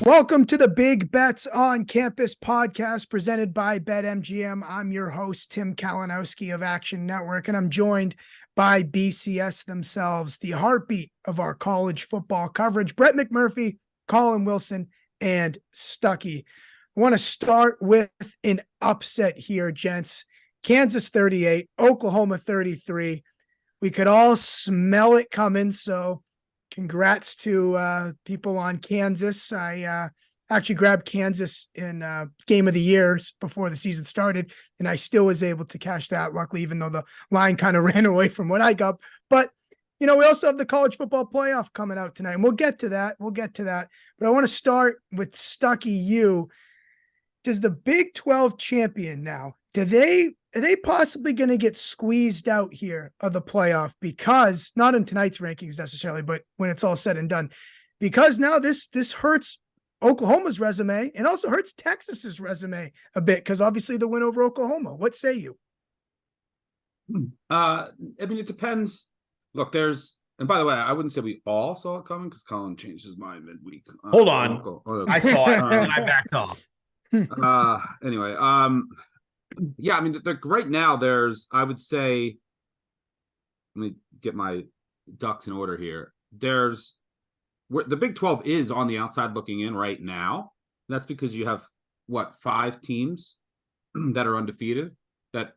Welcome to the Big Bets on Campus podcast presented by BetMGM. I'm your host, Tim Kalinowski of Action Network, and I'm joined by BCS themselves, the heartbeat of our college football coverage, Brett McMurphy, Collin Wilson, and Stuckey. I want to start with an upset here, gents. Kansas 38, Oklahoma 33. We could all smell it coming, so congrats to people on Kansas. I actually grabbed Kansas in game of the year before the season started, and I still was able to cash that, luckily, even though the line kind of ran away from what I got. But, we also have the college football playoff coming out tonight, and we'll get to that. But I want to start with Stuckey. Does the Big 12 champion now, are they possibly going to get squeezed out here of the playoff? Because not in tonight's rankings necessarily, but when it's all said and done, because now this hurts Oklahoma's resume and also hurts Texas's resume a bit, because obviously the win over Oklahoma. What say you? I mean, it depends. Look, and by the way, I wouldn't say we all saw it coming because Collin changed his mind midweek. Hold on. I saw it and I backed off. Anyway, yeah, I mean, right now I would say, let me get my ducks in order here. The Big 12 is on the outside looking in right now. That's because you have, 5 teams that are undefeated, that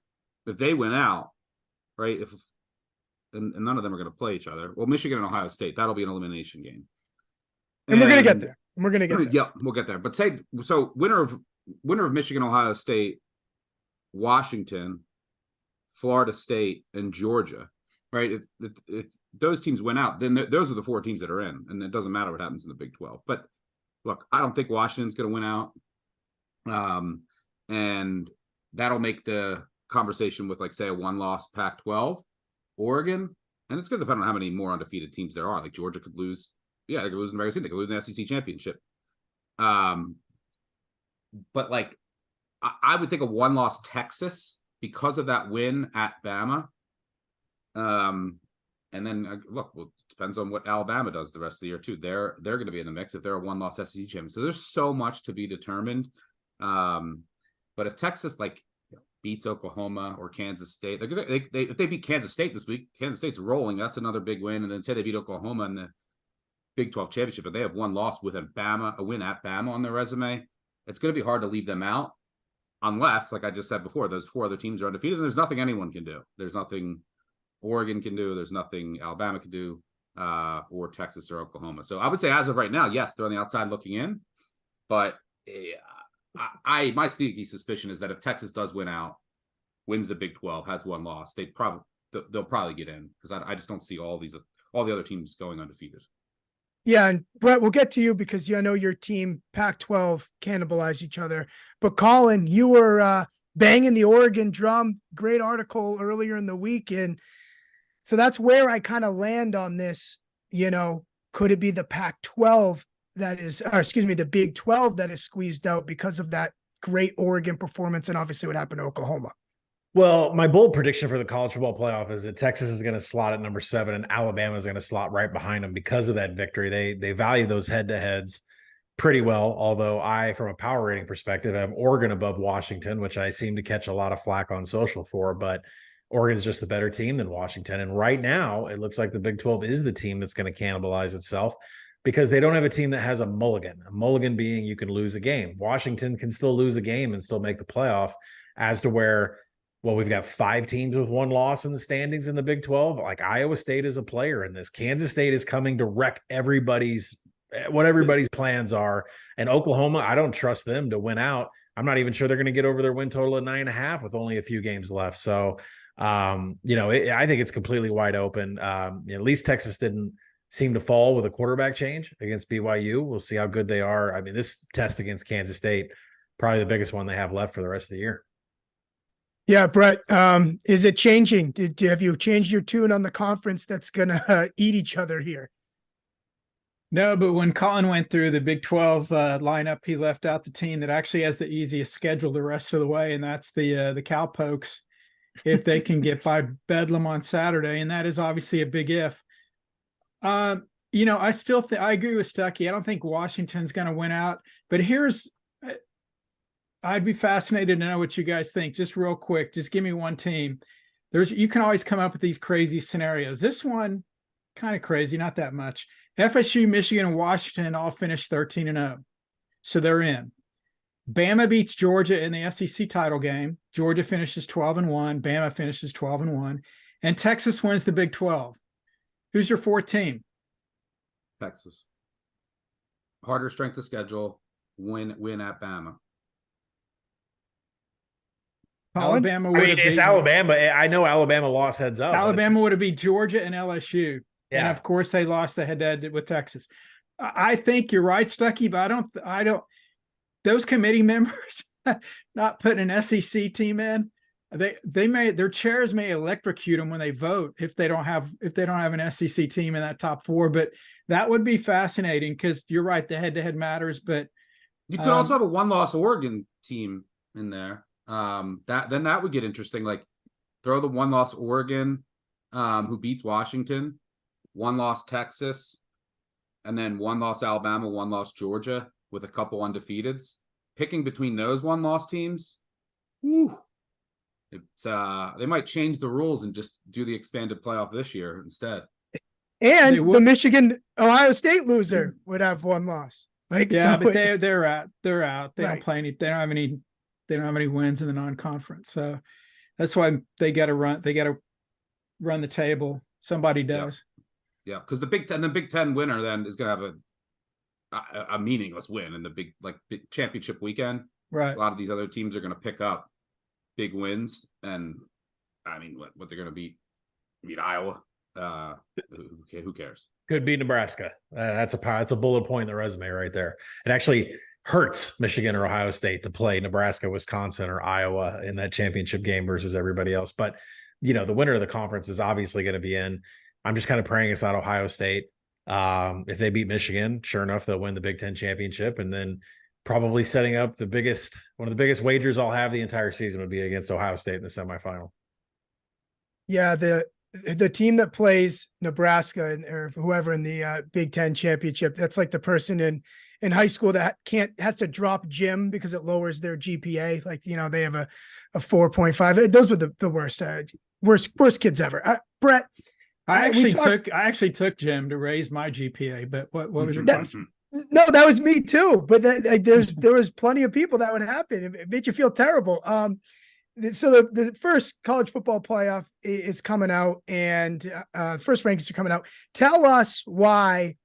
if they win out, right, and none of them are going to play each other. Well, Michigan and Ohio State, that'll be an elimination game. And we're going to get there. Yeah, we'll get there. But winner of Michigan, Ohio State, Washington, Florida State, and Georgia, right? If those teams win out, then those are the 4 teams that are in, and it doesn't matter what happens in the Big 12. But look, I don't think Washington's going to win out, and that'll make the conversation with, say, a one-loss Pac-12, Oregon, and it's going to depend on how many more undefeated teams there are. Like Georgia could lose, they could lose in the regular season, they could lose in the SEC championship. But I would think a one-loss Texas because of that win at Bama. And then look, it depends on what Alabama does the rest of the year too. They're going to be in the mix if they're a one-loss SEC champion. So there's so much to be determined. But if Texas beats Oklahoma or Kansas State, if they beat Kansas State this week, Kansas State's rolling. That's another big win. And then say they beat Oklahoma in the Big 12 championship, but they have one loss with a win at Bama on their resume. It's going to be hard to leave them out unless, like I just said before, those 4 other teams are undefeated. And there's nothing anyone can do. There's nothing Oregon can do. There's nothing Alabama can do, or Texas or Oklahoma. So I would say as of right now, yes, they're on the outside looking in. But my sneaky suspicion is that if Texas does wins the Big 12, has one loss, they'll probably get in, because I just don't see all the other teams going undefeated. Yeah, and Brett, we'll get to you because I know your team Pac-12 cannibalize each other. But Collin, you were banging the Oregon drum. Great article earlier in the week, and so that's where I kind of land on this. Could it be the Pac-12 the Big 12 that is squeezed out because of that great Oregon performance, and obviously what happened to Oklahoma? Well, my bold prediction for the college football playoff is that Texas is going to slot at number 7 and Alabama is going to slot right behind them because of that victory. They value those head-to-heads pretty well, although I, from a power rating perspective, have Oregon above Washington, which I seem to catch a lot of flack on social for, but Oregon is just the better team than Washington. And right now, it looks like the Big 12 is the team that's going to cannibalize itself because they don't have a team that has a mulligan being you can lose a game. Washington can still lose a game and still make the playoff, as to where, we've got 5 teams with one loss in the standings in the Big 12. Iowa State is a player in this. Kansas State is coming to wreck everybody's plans are. And Oklahoma, I don't trust them to win out. I'm not even sure they're going to get over their win total at 9.5 with only a few games left. So, I think it's completely wide open. At least Texas didn't seem to fall with a quarterback change against BYU. We'll see how good they are. I mean, this test against Kansas State, probably the biggest one they have left for the rest of the year. Yeah, Brett, is it changing? Have you changed your tune on the conference that's going to eat each other here? No, but when Collin went through the Big 12 lineup, he left out the team that actually has the easiest schedule the rest of the way, and that's the Cowpokes, if they can get by Bedlam on Saturday, and that is obviously a big if. I still think I agree with Stuckey. I don't think Washington's going to win out, but I'd be fascinated to know what you guys think. Just real quick, just give me one team. You can always come up with these crazy scenarios. This one, kind of crazy, not that much. FSU, Michigan, and Washington all finished 13-0. So they're in. Bama beats Georgia in the SEC title game. Georgia finishes 12-1. Bama finishes 12-1. And Texas wins the Big 12. Who's your fourth team? Texas. Harder strength of schedule. Win at Bama. Collin? Alabama I would mean, have it's Alabama. I know Alabama lost heads up. Alabama would have beat Georgia and LSU. Yeah. And of course they lost the head-to-head with Texas. I think you're right, Stuckey, but I don't those committee members not putting an SEC team in, their chairs may electrocute them when they vote if they don't have an SEC team in that top four. But that would be fascinating because you're right, the head-to-head matters. But you could also have a one-loss Oregon team in there. That would get interesting. Like throw the one-loss Oregon, who beats Washington, one-loss Texas, and then one-loss Alabama, one-loss Georgia with a couple undefeateds. Picking between those one-loss teams, they might change the rules and just do the expanded playoff this year instead. And the Michigan Ohio State loser would have one loss. But they're out. They don't play any. They don't have any wins in the non-conference. So that's why they got to run. They got to run the table. Somebody does. Yeah, because the Big Ten winner then is going to have a meaningless win in the big championship weekend. Right. A lot of these other teams are going to pick up big wins, and I mean, what they're going to beat Iowa. Who cares? Could be Nebraska. That's a bullet point in the resume right there. It actually hurts Michigan or Ohio State to play Nebraska, Wisconsin, or Iowa in that championship game versus everybody else. But the winner of the conference is obviously going to be in. I'm just kind of praying it's not Ohio State. If they beat Michigan, sure enough, they'll win the Big Ten championship, and then probably setting up one of the biggest wagers I'll have the entire season would be against Ohio State in the semifinal. Yeah, the team that plays Nebraska or whoever in the Big Ten championship, that's like the person in high school that has to drop gym because it lowers their GPA. Like, they have a 4.5. Those were the worst kids ever. Brett, I actually took gym to raise my GPA, but what was your question? No, that was me too. But there was plenty of people that would happen. It made you feel terrible. So the first college football playoff is coming out, and first rankings are coming out. Tell us why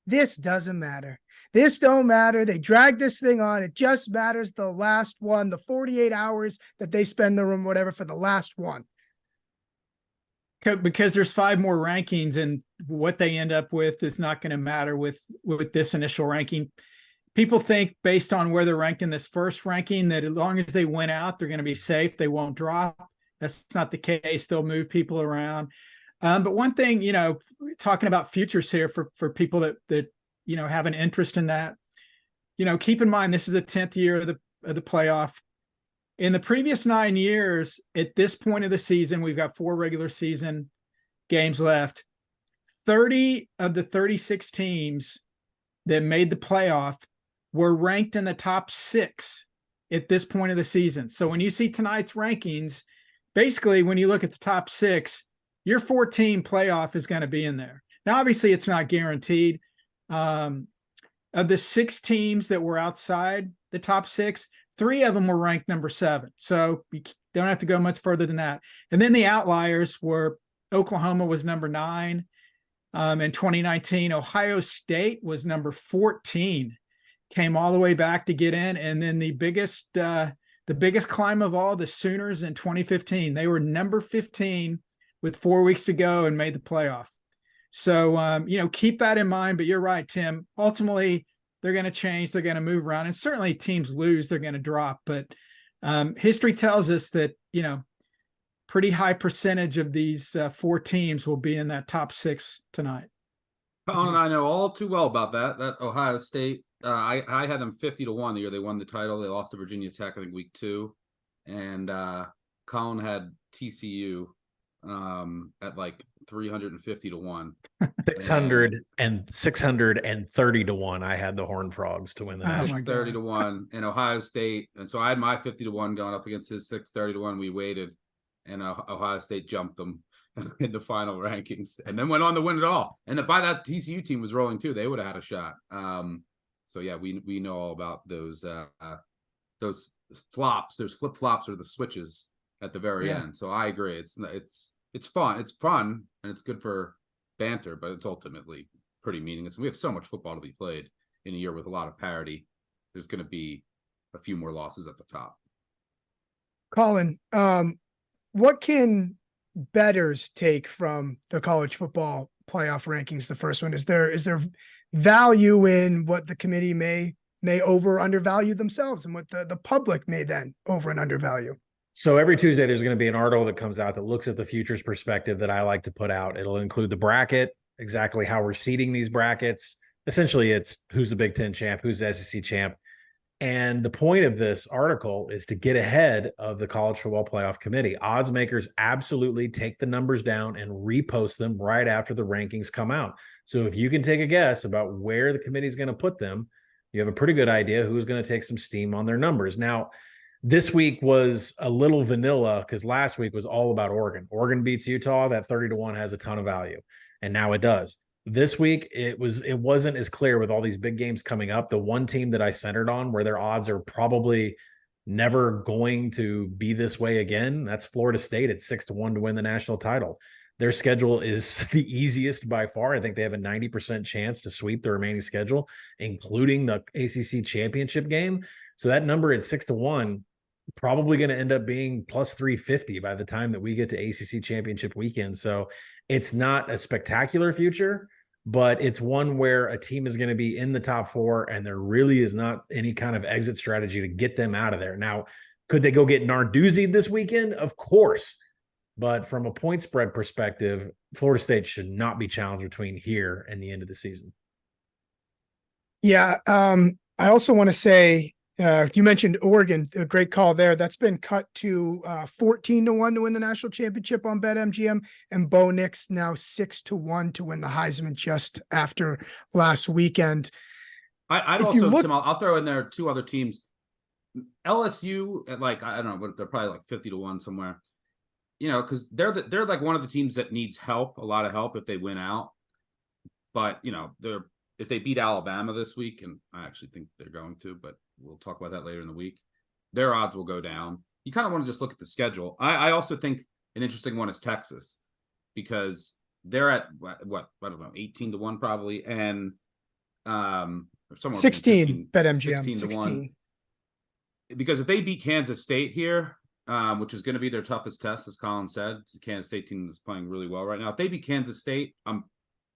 this doesn't matter. This don't matter. They drag this thing on. It just matters the last one, the 48 hours that they spend in the room, whatever, for the last one. Because there's 5 more rankings, and what they end up with is not going to matter with this initial ranking. People think based on where they're ranked in this first ranking that as long as they win out, they're going to be safe. They won't drop. That's not the case. They'll move people around. But one thing, talking about futures here for people that have an interest in that, keep in mind, this is the 10th year of the playoff. In the previous 9 years, at this point of the season, we've got 4 regular season games left. 30 of the 36 teams that made the playoff were ranked in the top 6 at this point of the season. So when you see tonight's rankings, basically when you look at the top 6, your 4-team playoff is going to be in there. Now, obviously, it's not guaranteed. Of the 6 teams that were outside the top 6, 3 of them were ranked number 7. So you don't have to go much further than that. And then the outliers were Oklahoma was number 9 in 2019. Ohio State was number 14, came all the way back to get in. And then the biggest climb of all, the Sooners in 2015, they were number 15 with 4 weeks to go and made the playoff. So, keep that in mind. But you're right, Tim. Ultimately, they're going to change. They're going to move around. And certainly teams lose, they're going to drop. But history tells us that, pretty high percentage of these 4 teams will be in that top 6 tonight. Collin and I know all too well about that Ohio State. I had them 50-1 the year they won the title. They lost to Virginia Tech, I think, week 2. And Collin had TCU at like 350 to 1. 630 to 1. I had the Horned Frogs to win the Oh my 630 God. to 1 in Ohio State. And so I had my 50 to 1 going up against his 630 to 1. We waited, and Ohio State jumped them in the final rankings and then went on to win it all. And by that TCU team was rolling too. They would have had a shot. So yeah, we know all about those flops, those flip flops or the switches at the very end. So I agree. It's fun. It's fun and it's good for banter, but it's ultimately pretty meaningless. And we have so much football to be played in a year with a lot of parity. There's going to be a few more losses at the top. Collin, what can bettors take from the college football playoff rankings? The first one, is there value in what the committee may over or undervalue themselves, and what the public may then over and undervalue? So every Tuesday, there's going to be an article that comes out that looks at the futures perspective that I like to put out. It'll include the bracket, exactly how we're seeding these brackets. Essentially, it's who's the Big Ten champ, who's the SEC champ. And the point of this article is to get ahead of the College Football Playoff Committee. Odds makers absolutely take the numbers down and repost them right after the rankings come out. So if you can take a guess about where the committee is going to put them, you have a pretty good idea who's going to take some steam on their numbers. Now, this week was a little vanilla because last week was all about Oregon. Oregon beats Utah. That 30 to 1 has a ton of value. And now it does. This week, it wasn't as clear with all these big games coming up. The one team that I centered on where their odds are probably never going to be this way again, that's Florida State at 6 to 1 to win the national title. Their schedule is the easiest by far. I think they have a 90% chance to sweep the remaining schedule, including the ACC championship game. So that number at 6 to 1 probably going to end up being plus 350 by the time that we get to ACC championship weekend. So it's not a spectacular future, but it's one where a team is going to be in the top 4 and there really is not any kind of exit strategy to get them out of there. Now, could they go get Narduzzi this weekend? Of course. But from a point spread perspective, Florida State should not be challenged between here and the end of the season. Yeah. I also want to say, you mentioned Oregon, a great call there. That's been cut to 14 to 1 to win the national championship on BetMGM, and Bo Nix now 6 to 1 to win the Heisman just after last weekend. I'd also, Tim, I'll throw in there 2 other teams. LSU at like, I don't know, but they're probably like 50 to 1 somewhere. You know, because they're like one of the teams that needs help, a lot of help if they win out. But you know, if they beat Alabama this week, and I actually think they're going to, but we'll talk about that later in the week, their odds will go down. You kind of want to just look at the schedule. I also think an interesting one is Texas, because they're at what I don't know, 18 to 1 probably, and somewhere 16 BetMGM 16 to 1. Because if they beat Kansas State here, which is going to be their toughest test, as Collin said, the Kansas State team is playing really well right now. If they beat Kansas State, I'm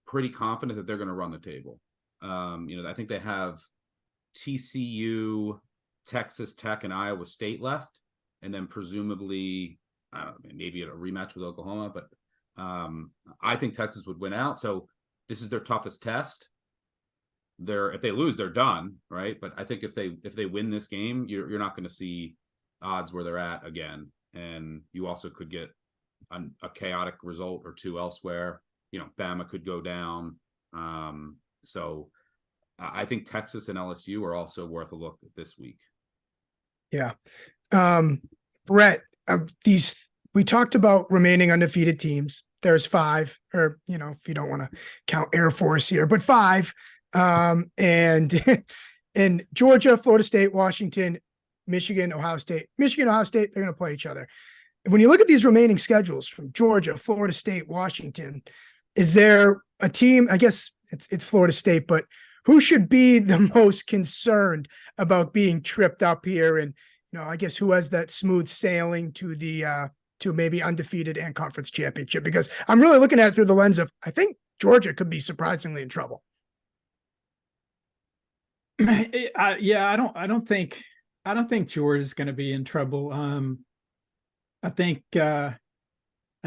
pretty confident that they're going to run the table. You know, I think they have TCU, Texas Tech, and Iowa State left, and then presumably, I don't know, maybe a rematch with Oklahoma. But I think Texas would win out. So this is their toughest test. If they lose, they're done, right? But I think if they win this game, you're not going to see odds where they're at again, and you also could get a chaotic result or 2 elsewhere. You know, Bama could go down. So I think Texas and LSU are also worth a look this week. Yeah. Brett, we talked about remaining undefeated teams. There's 5, or, you know, if you don't want to count Air Force here, but 5. And in Georgia, Florida State, Washington, Michigan, Ohio State, they're going to play each other. When you look at these remaining schedules from Georgia, Florida State, Washington, is there a team, I guess it's Florida State, but who should be the most concerned about being tripped up here? And, you know, I guess who has that smooth sailing to to maybe undefeated and conference championship? Because I'm really looking at it through the lens of, I think Georgia could be surprisingly in trouble. Yeah, I don't think Georgia's going to be in trouble. I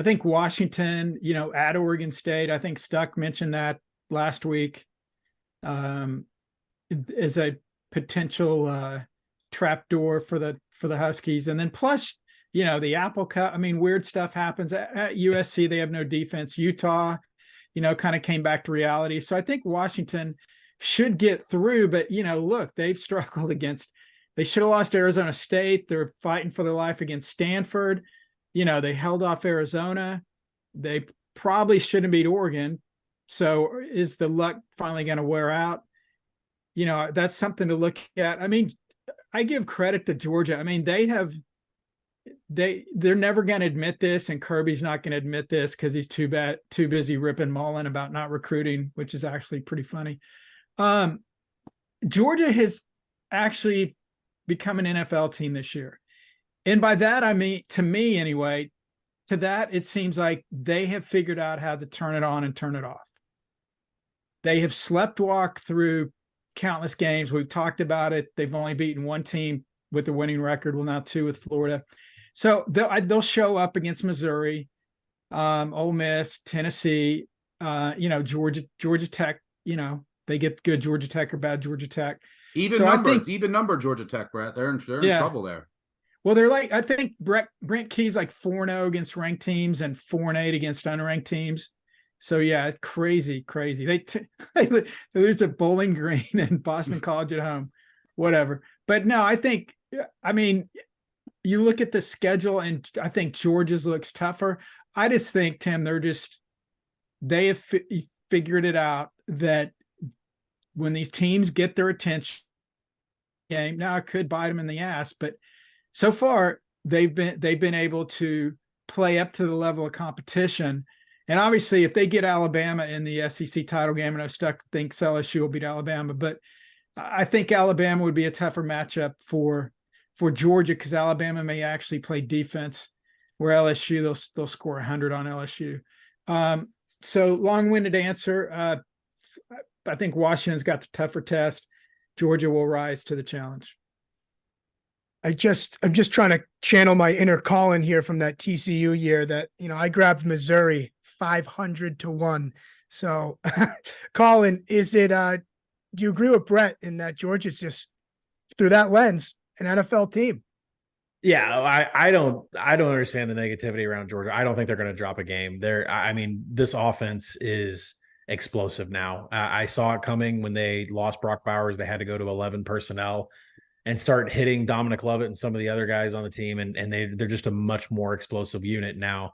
think Washington, you know, at Oregon State, I think Stuck mentioned that last week, as a potential trapdoor for the Huskies. And then plus, the Apple Cup. I mean, weird stuff happens at USC. They have no defense. Utah, kind of came back to reality. So I think Washington should get through, but look, they've struggled they should have lost Arizona State. They're fighting for their life against Stanford. They held off Arizona. They probably shouldn't beat Oregon. So is the luck finally going to wear out? That's something to look at. I mean, I give credit to Georgia. I mean, they're never going to admit this, and Kirby's not going to admit this because he's too busy ripping Mullen about not recruiting, which is actually pretty funny. Georgia has actually become an NFL team this year. And by that, I mean, to me anyway, to that, it seems like they have figured out how to turn it on and turn it off. They have sleptwalked through countless games. We've talked about it. They've only beaten one team with a winning record. Well, now two with Florida. So they'll show up against Missouri, Ole Miss, Tennessee, Georgia Tech, they get good Georgia Tech or bad Georgia Tech. Even number Georgia Tech, Brett. They're in trouble there. Well, they're I think Brent Key's like 4-0 against ranked teams and 4-8 against unranked teams. So yeah, crazy. They lose to Bowling Green and Boston College at home, whatever. But no, I mean, you look at the schedule and I think Georgia's looks tougher. I just think, Tim, they have figured it out that when these teams get their attention game, now it could bite them in the ass, but so far they've been able to play up to the level of competition. And obviously, if they get Alabama in the SEC title game, and I thinks LSU will beat Alabama, but I think Alabama would be a tougher matchup for Georgia because Alabama may actually play defense, where LSU they'll score 100 on LSU. So long-winded answer. I think Washington's got the tougher test. Georgia will rise to the challenge. I'm just trying to channel my inner Collin here from that TCU year that, I grabbed Missouri 500-1. So Collin, is it, do you agree with Brett in that Georgia's just through that lens, an NFL team? Yeah, I don't understand the negativity around Georgia. I don't think they're going to drop a game. This offense is explosive now. I saw it coming when they lost Brock Bowers. They had to go to 11 personnel and start hitting Dominic Lovett and some of the other guys on the team. And they're just a much more explosive unit now.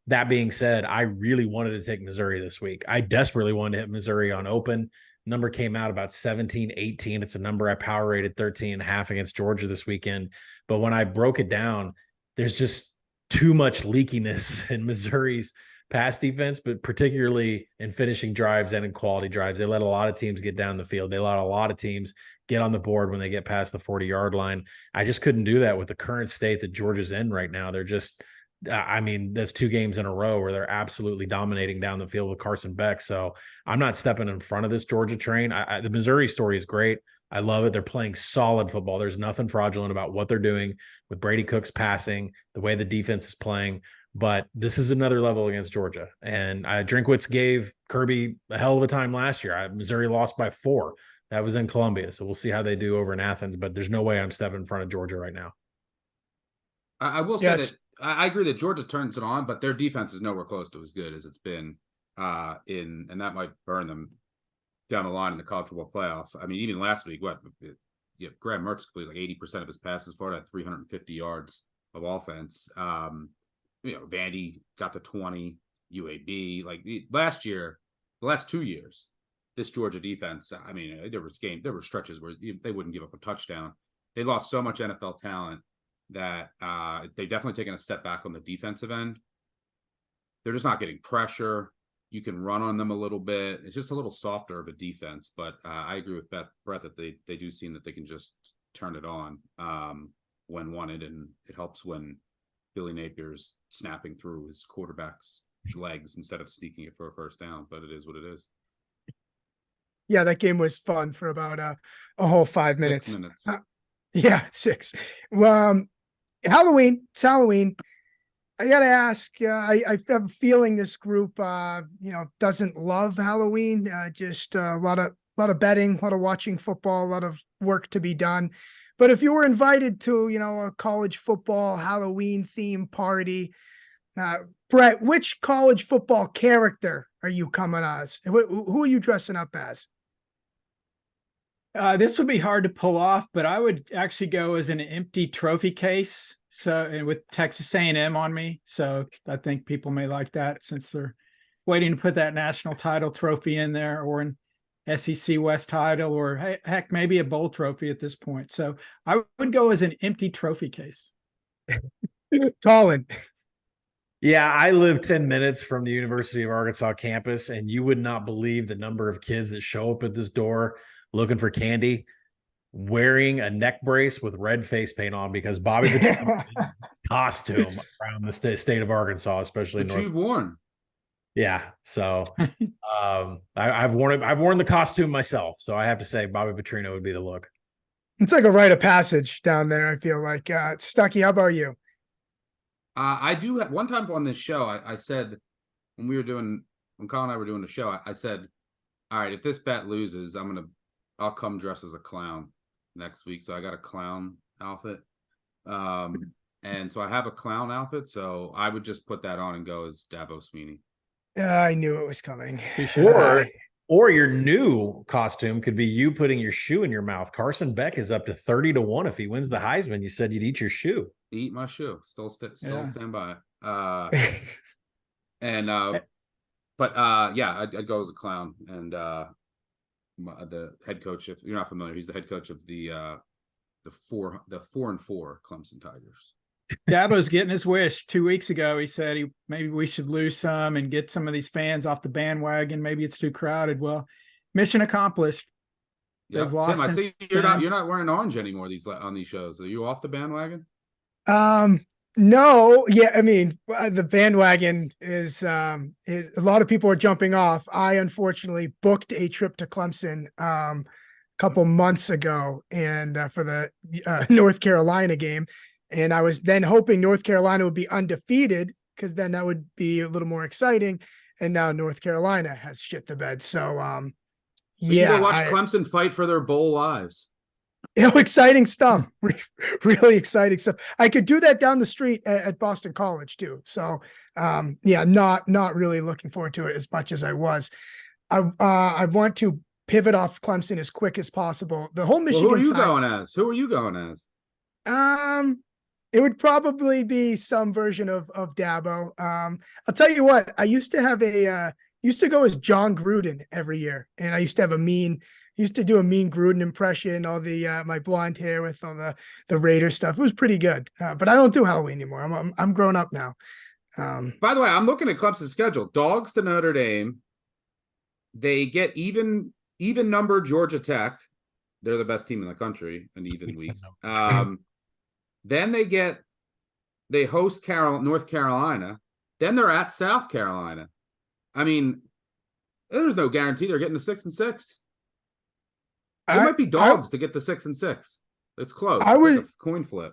That being said, I really wanted to take Missouri this week. I desperately wanted to hit Missouri on open. Number came out about 17-18. It's a number I power rated 13.5 against Georgia this weekend. But when I broke it down, there's just too much leakiness in Missouri's pass defense, but particularly in finishing drives and in quality drives. They let a lot of teams get down the field. They let a lot of teams get on the board when they get past the 40-yard line. I just couldn't do that with the current state that Georgia's in right now. They're just, that's 2 games in a row where they're absolutely dominating down the field with Carson Beck. So I'm not stepping in front of this Georgia train. The Missouri story is great. I love it. They're playing solid football. There's nothing fraudulent about what they're doing with Brady Cook's passing, the way the defense is playing. But this is another level against Georgia. And Drinkwitz gave Kirby a hell of a time last year. Missouri lost by 4. That was in Columbia. So we'll see how they do over in Athens. But there's no way I'm stepping in front of Georgia right now. I will say that I agree that Georgia turns it on, but their defense is nowhere close to as good as it's been and that might burn them down the line in the college football playoff. I mean, even last week, Graham Mertz completed like 80% of his passes for it at 350 yards of offense. Vandy got to 20, UAB. Like last year, the last 2 years, this Georgia defense, I mean, there were stretches where they wouldn't give up a touchdown. They lost so much NFL talent that they've definitely taken a step back on the defensive end. They're just not getting pressure. You can run on them a little bit. It's just a little softer of a defense, but I agree with Brett that they do seem that they can just turn it on when wanted, and it helps when Billy Napier's snapping through his quarterback's legs instead of sneaking it for a first down, but it is what it is. Yeah, that game was fun for about a whole 5 minutes. 6 minutes. 6. Well, it's Halloween. I got to ask, I have a feeling this group, doesn't love Halloween. Just a lot of betting, a lot of watching football, a lot of work to be done. But if you were invited to, a college football Halloween theme party, Brett, which college football character are you coming as? Who are you dressing up as? This would be hard to pull off, but I would actually go as an empty trophy case. So, and with Texas A&M on me. So I think people may like that since they're waiting to put that national title trophy in there, or an SEC West title, or heck, maybe a bowl trophy at this point. So I would go as an empty trophy case. Collin. Yeah, I live 10 minutes from the University of Arkansas campus, and you would not believe the number of kids that show up at this door looking for candy, wearing a neck brace with red face paint on because Bobby Petrino costume around the state of Arkansas, especially Which you've worn. Yeah, so I've worn the costume myself, so I have to say Bobby Petrino would be the look. It's like a rite of passage down there. I feel like Stuckey. How about you? I do have one time on this show. I said when Colin and I were doing the show, I said, "All right, if this bet loses, I'll come dressed as a clown next week." So I got a clown outfit, and so I have a clown outfit. So I would just put that on and go as Dabo Sweeney. Yeah, I knew it was coming. Or your new costume could be you putting your shoe in your mouth. Carson Beck is up to 30-1 if he wins the Heisman. You said you'd eat your shoe. Eat my shoe. Still stand by it. I'd go as a clown. And the head coach, if you're not familiar, he's the head coach of the 4-4 Clemson Tigers. Dabo's getting his wish. 2 weeks ago, he said maybe we should lose some and get some of these fans off the bandwagon. Maybe it's too crowded. Well, mission accomplished. Yep. They've lost. Tim, I see you're not wearing orange anymore on these shows. Are you off the bandwagon? No. Yeah, I mean, the bandwagon is a lot of people are jumping off. I unfortunately booked a trip to Clemson a couple months ago, and for the North Carolina game. And I was then hoping North Carolina would be undefeated, because then that would be a little more exciting. And now North Carolina has shit the bed. So, You go watch Clemson fight for their bowl lives. Exciting stuff. Really exciting stuff. I could do that down the street at Boston College too. So, not really looking forward to it as much as I was. I want to pivot off Clemson as quick as possible. The whole Michigan. Who are you going as? It would probably be some version of Dabo. I'll tell you what, I used to have used to go as John Gruden every year. And I used to do a mean Gruden impression, all the, my blonde hair with all the Raider stuff. It was pretty good. But I don't do Halloween anymore. I'm grown up now. By the way, I'm looking at Clemson's schedule. Dogs to Notre Dame. They get even numbered Georgia Tech. They're the best team in the country in even weeks. Then they host North Carolina. Then they're at South Carolina. I mean, there's no guarantee they're getting the 6 and 6. It might be dogs to get the 6 and 6. It's close. It's like a coin flip.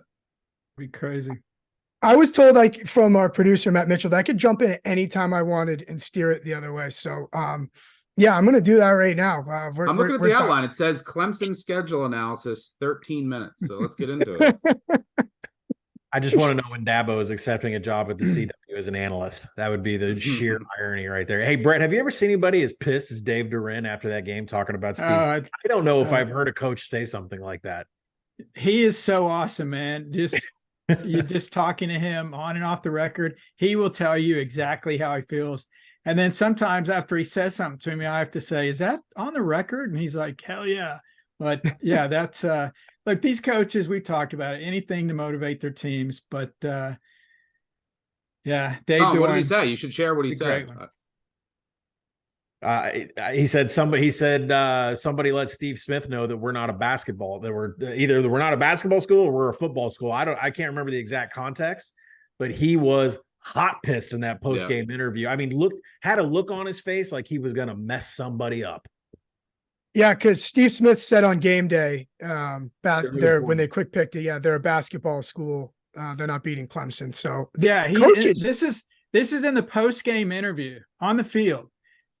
Be crazy. I was told, from our producer Matt Mitchell, that I could jump in at any time I wanted and steer it the other way. So, I'm going to do that right now. I'm looking at the outline. It says Clemson schedule analysis, 13 minutes. So let's get into it. I just want to know when Dabo is accepting a job at the CW as an analyst. That would be the sheer irony right there. Hey, Brett, have you ever seen anybody as pissed as Dave Durin after that game talking about Steve? I don't know if I've heard a coach say something like that. He is so awesome, man. You're just talking to him on and off the record. He will tell you exactly how he feels. And then sometimes after he says something to me, I have to say, is that on the record? And he's like, hell yeah. But yeah, that's look, these coaches, we talked about it, anything to motivate their teams. But Dave Durin, what did he say? You should share what he said. He said somebody let Steve Smith know that we're not a basketball, that we're not a basketball school or we're a football school. I can't remember the exact context, but he was hot pissed in that post-game interview. I mean, had a look on his face like he was going to mess somebody up. Yeah, because Steve Smith said on game day, when they quick picked it, they're a basketball school. They're not beating Clemson. So coaches. This is in the post-game interview on the field.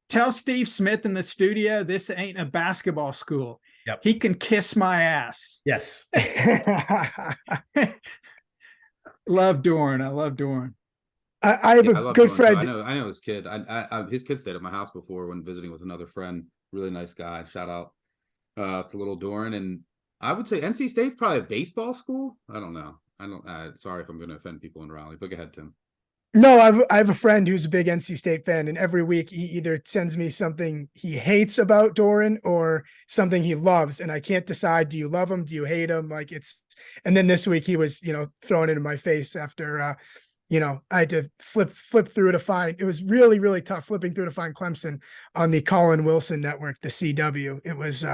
Tell Steve Smith in the studio this ain't a basketball school. Yep. He can kiss my ass. Yes. Love Doran. I love Doran. I have I a love good Doran, friend. too. I know his kid. His kid stayed at my house before when visiting with another friend. Really nice guy. Shout out to little Doran. And I would say NC State's probably a baseball school. I don't know. Sorry if I'm going to offend people in Raleigh, but go ahead, Tim. No, I have a friend who's a big NC State fan, and every week he either sends me something he hates about Doran or something he loves, and I can't decide. Do you love him? Do you hate him? Like and then this week he was, throwing it in my face after, I had to flip through to find. It was really, really tough flipping through to find Clemson on the Collin Wilson network, the CW. It was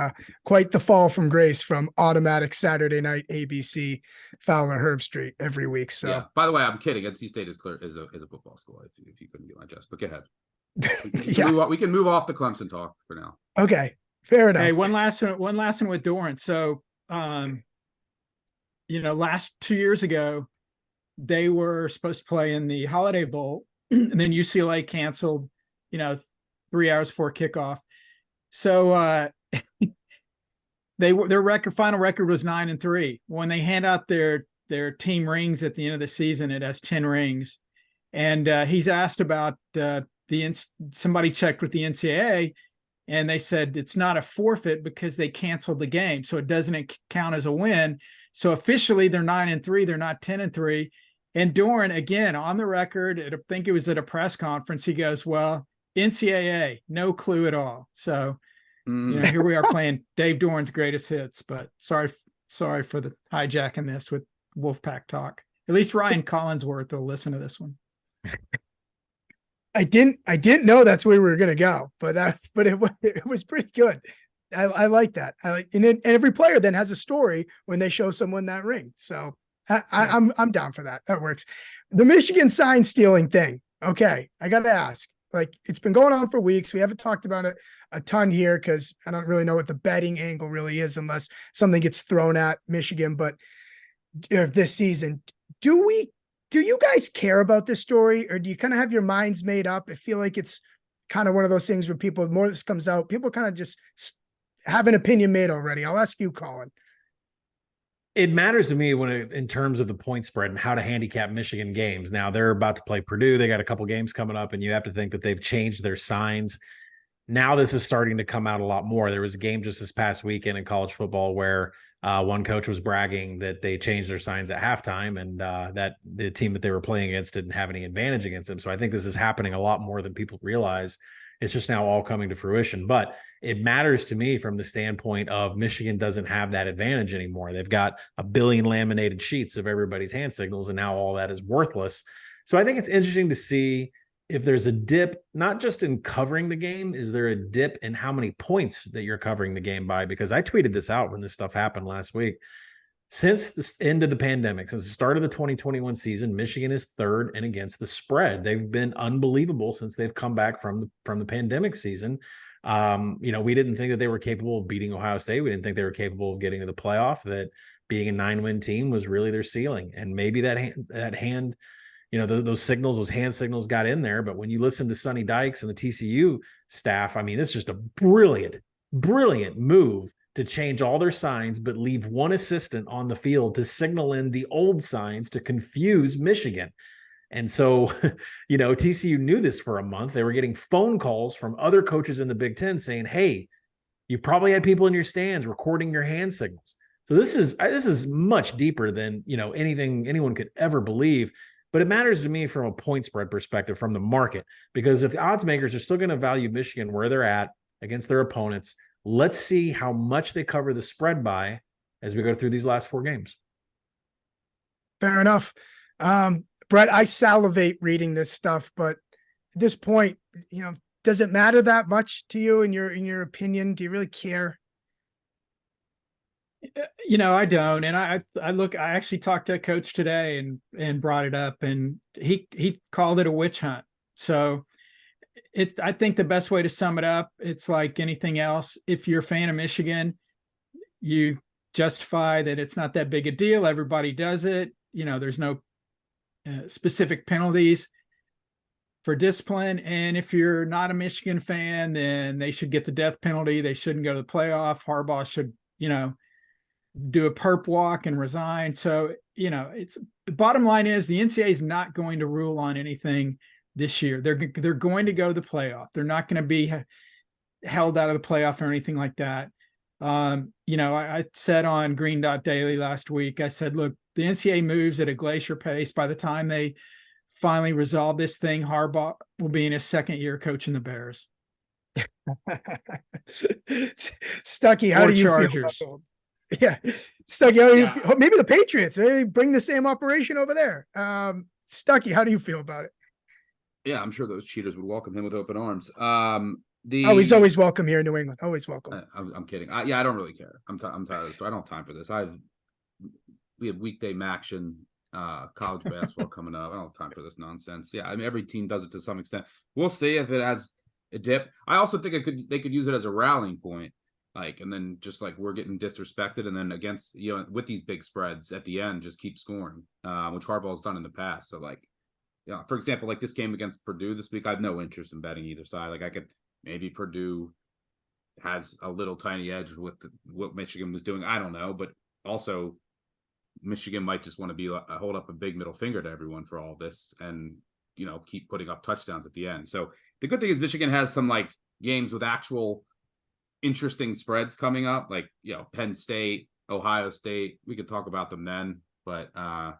quite the fall from grace from automatic Saturday night ABC Fowler Herb Street every week. So, yeah. By the way, I'm kidding. NC State is a football school. If you couldn't get my jest, but go ahead. We can move off the Clemson talk for now. Okay, fair enough. Hey, one last one with Doran. So, last 2 years ago, they were supposed to play in the Holiday Bowl, and then UCLA canceled, 3 hours before kickoff. So their final record was 9-3. When they hand out their team rings at the end of the season, it has 10 rings. And he's asked about somebody checked with the NCAA, and they said it's not a forfeit because they canceled the game, so it doesn't count as a win. So officially they're 9-3, they're not 10-3. And Doran, again, on the record, I think it was at a press conference, he goes, well, NCAA, no clue at all. So, here we are playing Dave Doran's greatest hits, but sorry for the hijacking this with Wolfpack talk. At least Ryan Collinsworth will listen to this one. I didn't know that's where we were going to go, but it was pretty good. I like that. And every player then has a story when they show someone that ring. So I'm down for that. That works. The Michigan sign stealing thing. Okay. I got to ask, it's been going on for weeks. We haven't talked about it a ton here because I don't really know what the betting angle really is unless something gets thrown at Michigan. But this season, do you guys care about this story, or do you kind of have your minds made up? I feel like it's kind of one of those things where the more this comes out, people kind of just have an opinion made already. I'll ask you, Collin. It matters to me in terms of the point spread and how to handicap Michigan games. Now they're about to play Purdue. They got a couple games coming up, and you have to think that they've changed their signs. Now this is starting to come out a lot more. There was a game just this past weekend in college football where one coach was bragging that they changed their signs at halftime, and that the team that they were playing against didn't have any advantage against them. So I think this is happening a lot more than people realize. It's just now all coming to fruition. But it matters to me from the standpoint of Michigan doesn't have that advantage anymore. They've got a billion laminated sheets of everybody's hand signals, and now all that is worthless. So I think it's interesting to see if there's a dip, not just in covering the game. Is there a dip in how many points that you're covering the game by? Because I tweeted this out when this stuff happened last week. Since the end of the pandemic, since the start of the 2021 season, Michigan is third and against the spread. They've been unbelievable since they've come back from the pandemic season. We didn't think that they were capable of beating Ohio State. We didn't think they were capable of getting to the playoff, that being a 9-win team was really their ceiling. And maybe that hand, those hand signals got in there. But when you listen to Sonny Dykes and the TCU staff, I mean, it's just a brilliant move to change all their signs, but leave one assistant on the field to signal in the old signs to confuse Michigan. And so, TCU knew this for a month. They were getting phone calls from other coaches in the Big Ten saying, hey, you've probably had people in your stands recording your hand signals. So this is much deeper than, anything anyone could ever believe. But it matters to me from a point spread perspective from the market, because if the odds makers are still going to value Michigan where they're at against their opponents, let's see how much they cover the spread by as we go through these last 4 games. Fair enough. Brett, I salivate reading this stuff, but at this point, does it matter that much to you in your opinion? Do you really care? I don't. And I actually talked to a coach today and brought it up, and he called it a witch hunt. So I think the best way to sum it up, it's like anything else. If you're a fan of Michigan, you justify that it's not that big a deal. Everybody does it. There's no specific penalties for discipline. And if you're not a Michigan fan, then they should get the death penalty. They shouldn't go to the playoff. Harbaugh should do a perp walk and resign. So, it's the bottom line is the NCAA is not going to rule on anything this year. They're going to go to the playoff. They're not going to be held out of the playoff or anything like that. I said on Green Dot Daily last week, I said, look, the NCAA moves at a glacier pace. By the time they finally resolve this thing, Harbaugh will be in his second year coaching the Bears. Stuckey, how do you Chargers. feel? Yeah, Stuckey, how do you feel? Maybe the Patriots, they bring the same operation over there. Stuckey, how do you feel about it? Yeah, I'm sure those cheaters would welcome him with open arms. He's always welcome here in New England. Always welcome. I'm kidding. I don't really care. I'm tired of this. I don't have time for this. We have weekday MACtion, college basketball coming up. I don't have time for this nonsense. Yeah, I mean, every team does it to some extent. We'll see if it has a dip. I also think they could use it as a rallying point, and then just we're getting disrespected, and then against with these big spreads at the end, just keep scoring, which Harbaugh's done in the past. So for example, this game against Purdue this week, I have no interest in betting either side. I could maybe Purdue has a little tiny edge with what Michigan was doing. I don't know, but also Michigan might just want to be hold up a big middle finger to everyone for all this, and keep putting up touchdowns at the end. So the good thing is Michigan has some games with actual interesting spreads coming up, Penn State, Ohio State. We could talk about them then, but I'm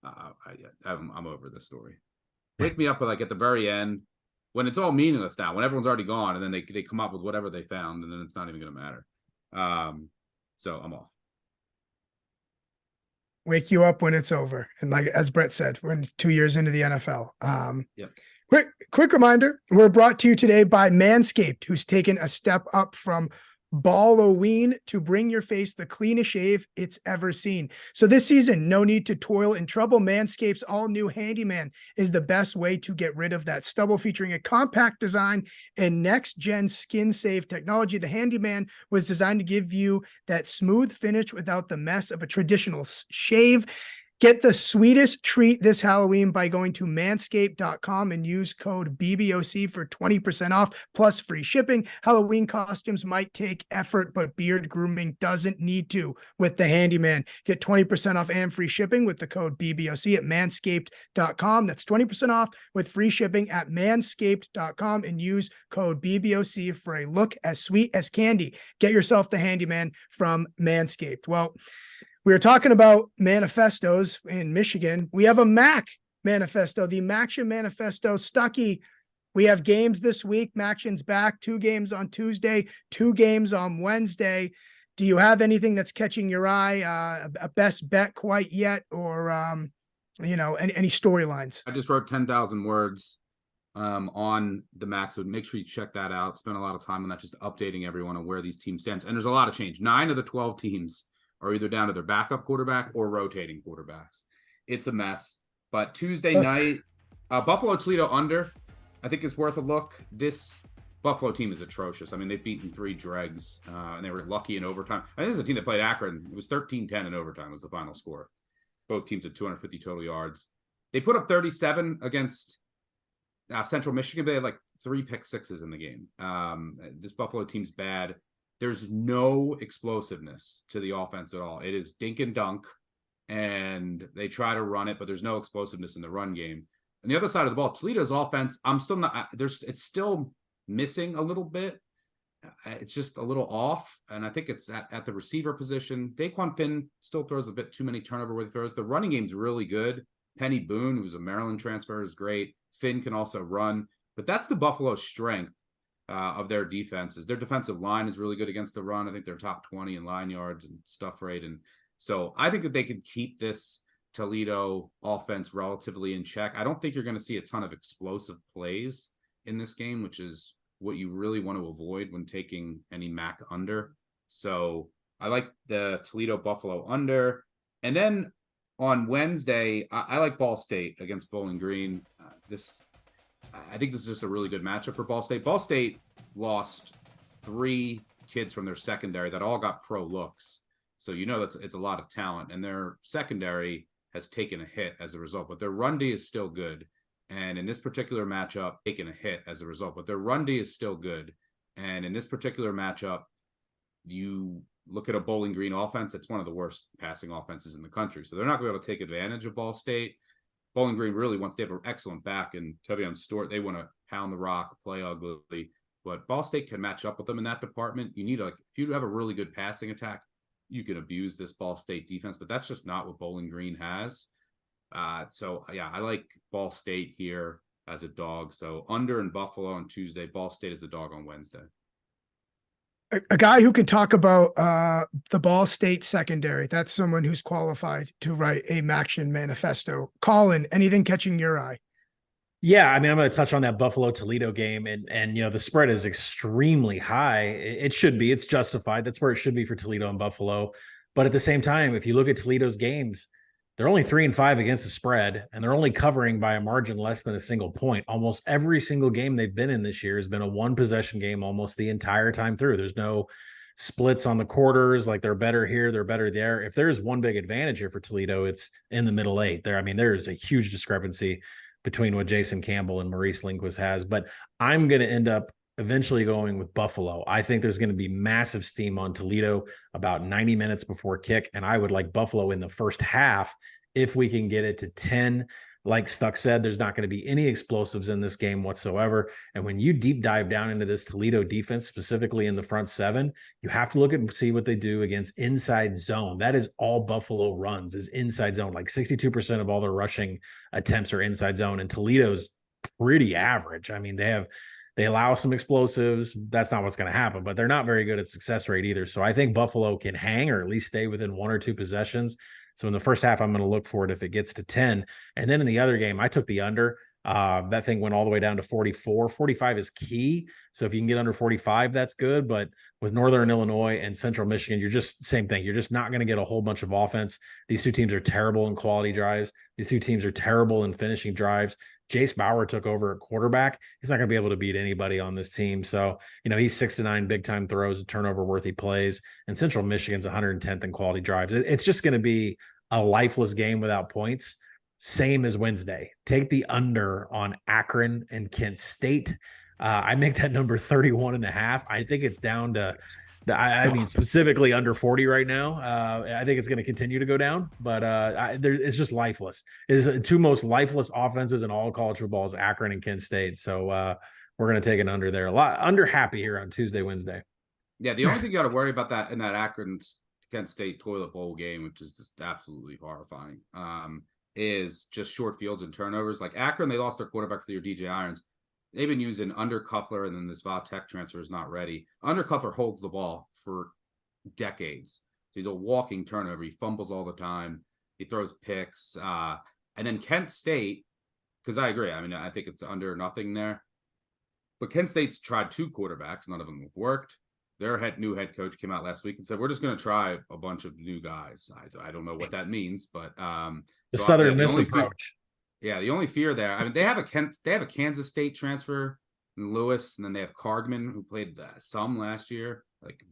over this story. Wake me up at the very end when it's all meaningless now, when everyone's already gone, and then they come up with whatever they found, and then it's not even going to matter. So I'm off. Wake you up when it's over. And as Brett said, we're 2 years into the NFL. Yep. Quick reminder, we're brought to you today by Manscaped, who's taken a step up from Balloween to bring your face the cleanest shave it's ever seen. So this season, no need to toil in trouble. Manscaped's all-new Handyman is the best way to get rid of that stubble, featuring a compact design and next-gen skin-safe technology. The Handyman was designed to give you that smooth finish without the mess of a traditional shave. Get the sweetest treat this Halloween by going to manscaped.com and use code BBOC for 20% off plus free shipping. Halloween costumes might take effort, but beard grooming doesn't need to with the Handyman. Get 20% off and free shipping with the code BBOC at manscaped.com. That's 20% off with free shipping at manscaped.com and use code BBOC for a look as sweet as candy. Get yourself the Handyman from Manscaped. Well, we were talking about manifestos in Michigan. We have a MAC manifesto, the MACtion manifesto. Stuckey, we have games this week. MACtion's back, 2 games on Tuesday, 2 games on Wednesday. Do you have anything that's catching your eye, a best bet quite yet, or, any storylines? I just wrote 10,000 words on the MAC, so make sure you check that out. Spent a lot of time on that, just updating everyone on where these teams stand. And there's a lot of change. 9 of the 12 teams are either down to their backup quarterback or rotating quarterbacks. It's a mess. But Tuesday night, Buffalo Toledo under, I think is worth a look. This Buffalo team is atrocious. I mean, they've beaten 3 dregs, and they were lucky in overtime. This is a team that played Akron. It was 13-10 in overtime was the final score. Both teams had 250 total yards. They put up 37 against Central Michigan. They had 3 pick sixes in the game. This Buffalo team's bad. There's no explosiveness to the offense at all. It is dink and dunk, and they try to run it, but there's no explosiveness in the run game. On the other side of the ball, Toledo's offense, it's still missing a little bit. It's just a little off, and I think it's at the receiver position. Daquan Finn still throws a bit too many turnover-worthy throws. The running game's really good. Penny Boone, who's a Maryland transfer, is great. Finn can also run, but that's the Buffalo strength of their defenses. Their defensive line is really good against the run. I think they're top 20 in line yards and stuff rate. And so I think that they could keep this Toledo offense relatively in check. I don't think you're going to see a ton of explosive plays in this game, which is what you really want to avoid when taking any MAC under. So I like the Toledo Buffalo under. And then on Wednesday, I like Ball State against Bowling Green. I think this is just a really good matchup for Ball State. Ball State lost 3 kids from their secondary that all got pro looks. So it's a lot of talent, and their secondary has taken a hit as a result. But their run D is still good. And in this particular matchup, you look at a Bowling Green offense, it's one of the worst passing offenses in the country. So they're not going to be able to take advantage of Ball State. Bowling Green really, once they have an excellent back and Tevion Stewart, they want to pound the rock, play ugly. But Ball State can match up with them in that department. You need, like, if you have a really good passing attack, you can abuse this Ball State defense, but that's just not what Bowling Green has. So yeah, I like Ball State here as a dog. So under in Buffalo on Tuesday, Ball State is a dog on Wednesday. A guy who can talk about the Ball State secondary. That's someone who's qualified to write a MACtion manifesto. Collin, anything catching your eye? Yeah, I mean, I'm going to touch on that Buffalo Toledo game, and the spread is extremely high. It should be. It's justified. That's where it should be for Toledo and Buffalo. But at the same time, if you look at Toledo's games, they're only 3-5 against the spread, and they're only covering by a margin less than a single point. Almost every single game they've been in this year has been a one-possession game almost the entire time through. There's no splits on the quarters, like they're better here, they're better there. If there's one big advantage here for Toledo, it's in the middle eight. There's a huge discrepancy between what Jason Campbell and Maurice Lindquist has, but I'm going to end up eventually going with Buffalo. I think there's going to be massive steam on Toledo about 90 minutes before kick, and I would like Buffalo in the first half if we can get it to 10. Like Stuck said, there's not going to be any explosives in this game whatsoever. And when you deep dive down into this Toledo defense, specifically in the front seven, you have to look at and see what they do against inside zone. That is all Buffalo runs, is inside zone. Like 62% of all their rushing attempts are inside zone, and Toledo's pretty average. I mean, they allow some explosives. That's not what's going to happen, but they're not very good at success rate either. So I think Buffalo can hang or at least stay within one or two possessions. So in the first half, I'm going to look for it if it gets to 10. And then in the other game, I took the under. That thing went all the way down to 44. 45 is key. So if you can get under 45, that's good. But with Northern Illinois and Central Michigan, you're just same thing. You're just not going to get a whole bunch of offense. These two teams are terrible in quality drives. These two teams are terrible in finishing drives. Jace Bauer took over at quarterback. He's not going to be able to beat anybody on this team. So, he's 6-9 big time throws, turnover worthy plays, and Central Michigan's 110th in quality drives. It's just going to be a lifeless game without points. Same as Wednesday. Take the under on Akron and Kent State. I make that number 31.5. I think it's down to, specifically under 40 right now. I think it's going to continue to go down, but it's just lifeless. It is the two most lifeless offenses in all college football is Akron and Kent State. So we're going to take an under there. A lot under happy here on Tuesday, Wednesday. Yeah, the only thing you got to worry about that in that Akron Kent State toilet bowl game, which is just absolutely horrifying, is just short fields and turnovers. Like Akron, they lost their quarterback for the year, DJ Irons. They've been using Undercuffler, and then this Tech transfer is not ready. Undercuffler holds the ball for decades. So he's a walking turnover. He fumbles all the time. He throws picks. And then Kent State, because I agree. I mean, I think it's under nothing there. But Kent State's tried two quarterbacks. None of them have worked. Their new head coach came out last week and said, we're just going to try a bunch of new guys. I don't know what that means, but the Southern Miss approach. Yeah, the only fear there, I mean, they have a Kansas State transfer in Lewis, and then they have Cargman, who played some last year, like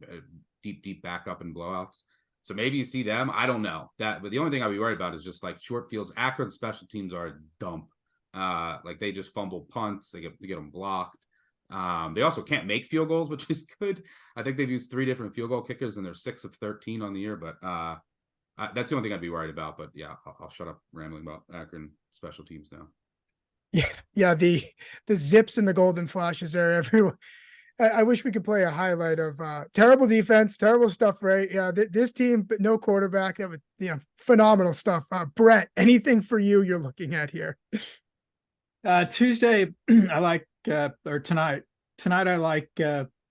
deep backup in blowouts. So maybe you see them. I don't know that, but the only thing I'd be worried about is just like short fields. Akron special teams are a dump. Like they just fumble punts. They get them blocked. They also can't make field goals, which is good. I think they've used 3 different field goal kickers, and they're 6 of 13 on the year, but that's the only thing I'd be worried about. But yeah, I'll shut up rambling about Akron special teams now. Yeah. The zips and the golden flashes there everywhere. I wish we could play a highlight of terrible defense, terrible stuff, right? Yeah, this team, but no quarterback. That was phenomenal stuff. Brett, anything for you're looking at here? Tuesday, I like or tonight. Tonight, I like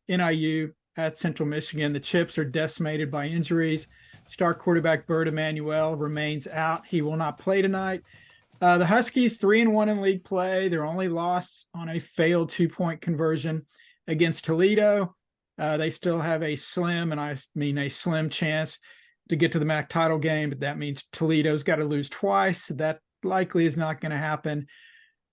NIU at Central Michigan. The Chips are decimated by injuries. Star quarterback Bert Emanuel remains out. He will not play tonight. The Huskies 3-1 in league play. Their only loss on a failed 2-point conversion against Toledo. They still have a slim, and I mean a slim chance to get to the MAC title game, but that means Toledo's got to lose twice. That likely is not going to happen.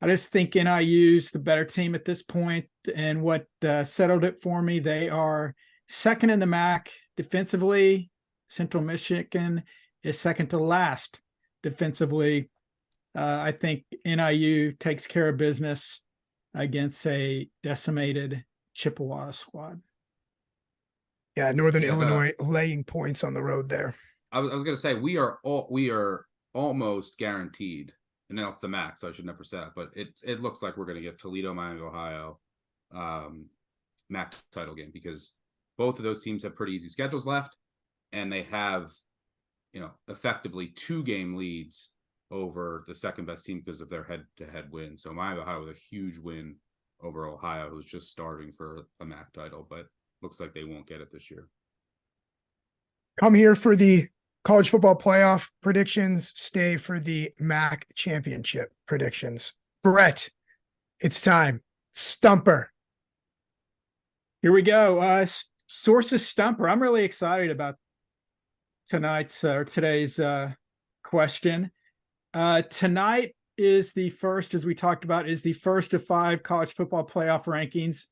I just think NIU's the better team at this point, and what settled it for me, they are second in the MAC defensively. Central Michigan is second to last defensively. I think NIU takes care of business against a decimated Chippewa squad. Yeah, Northern Yeah, Illinois laying points on the road there. I was going to say we are almost guaranteed, and now it's the MAC, so I should never say that, but it looks like we're going to get Toledo, Miami, Ohio, MAC title game, because both of those teams have pretty easy schedules left, and they have, effectively 2-game leads over the second best team because of their head-to-head win. So Miami, Ohio with a huge win over Ohio, who's just starving for a MAC title, but looks like they won't get it this year. Come here for the college football playoff predictions. Stay for the MAC championship predictions. Brett, it's time. Stumper. Here we go. Sources Stumper. I'm really excited about today's question. Tonight is the first, as we talked about, is the first of 5 college football playoff rankings.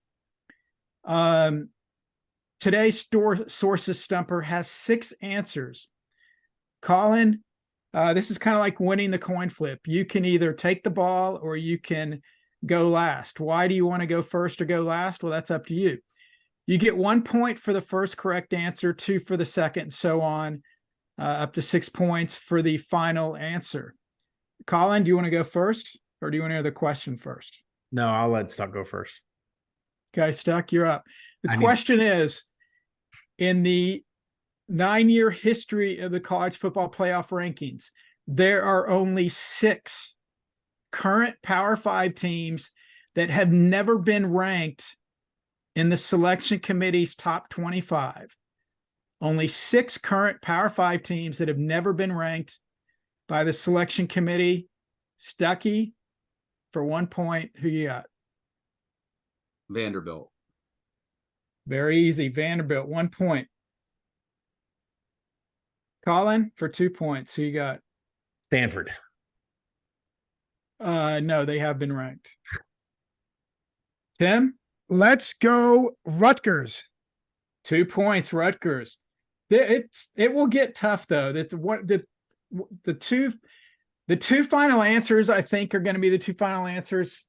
Today's Sources Stumper has 6 answers. Collin, this is kind of like winning the coin flip. You can either take the ball or you can go last. Why do you want to go first or go last? Well, that's up to you. You get 1 point for the first correct answer, 2 for the second, and so on, up to 6 points for the final answer. Collin, do you want to go first, or do you want to hear the question first? No, I'll let Stuck go first. Okay, Stuck, you're up. The question is, in the 9-year history of the college football playoff rankings, there are only 6 current Power 5 teams that have never been ranked in the selection committee's top 25. Only 6 current Power 5 teams that have never been ranked by the selection committee. Stuckey, for 1 point, who you got? Vanderbilt. Very easy. Vanderbilt, 1 point. Collin, for 2 points, who you got? Stanford. No, they have been ranked. Tim? Let's go Rutgers. 2 points, Rutgers. It will get tough though. The two final answers, I think, are going to be the 2 final answers.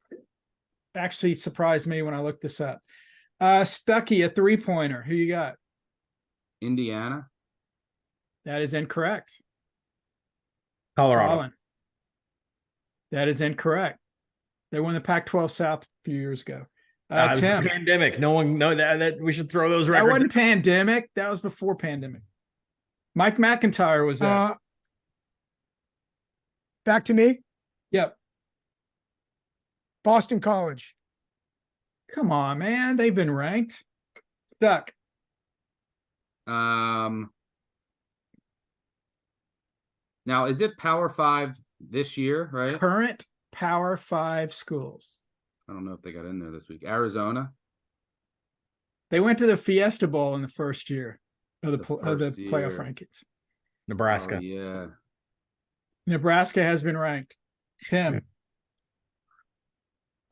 Actually surprised me when I looked this up. Stuckey, a 3-pointer. Who you got? Indiana. That is incorrect. Colorado. Collin. That is incorrect. They won the Pac-12 South a few years ago. Tim. Pandemic. No one know that we should throw those records. That wasn't pandemic. That was before pandemic. Mike McIntyre was there. Back to me. Yep. Boston College. Come on, man. They've been ranked. Stuck. Now, is it Power 5 this year, right? Current Power 5 schools. I don't know if they got in there this week. Arizona. They went to the Fiesta Bowl in the first year of the playoff year. rankings. Nebraska. Oh, yeah. Nebraska has been ranked. Tim.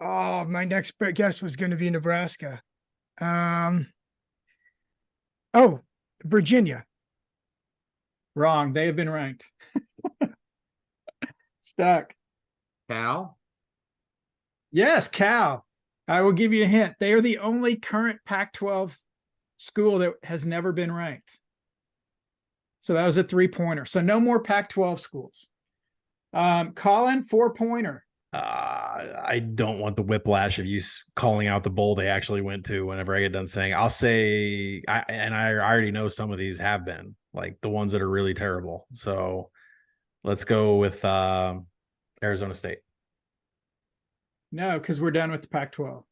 Oh, my next guess was going to be Nebraska. Virginia. Wrong. They have been ranked. Stuck. Cal. Yes, Cal. I will give you a hint. They are the only current Pac-12 school that has never been ranked. So that was a 3-pointer. So no more Pac-12 schools. Collin, 4-pointer. I don't want the whiplash of you calling out the bowl they actually went to whenever I get done saying. I'll say, I already know some of these have been, like the ones that are really terrible. So let's go with Arizona State. No, because we're done with the Pac-12. Oh,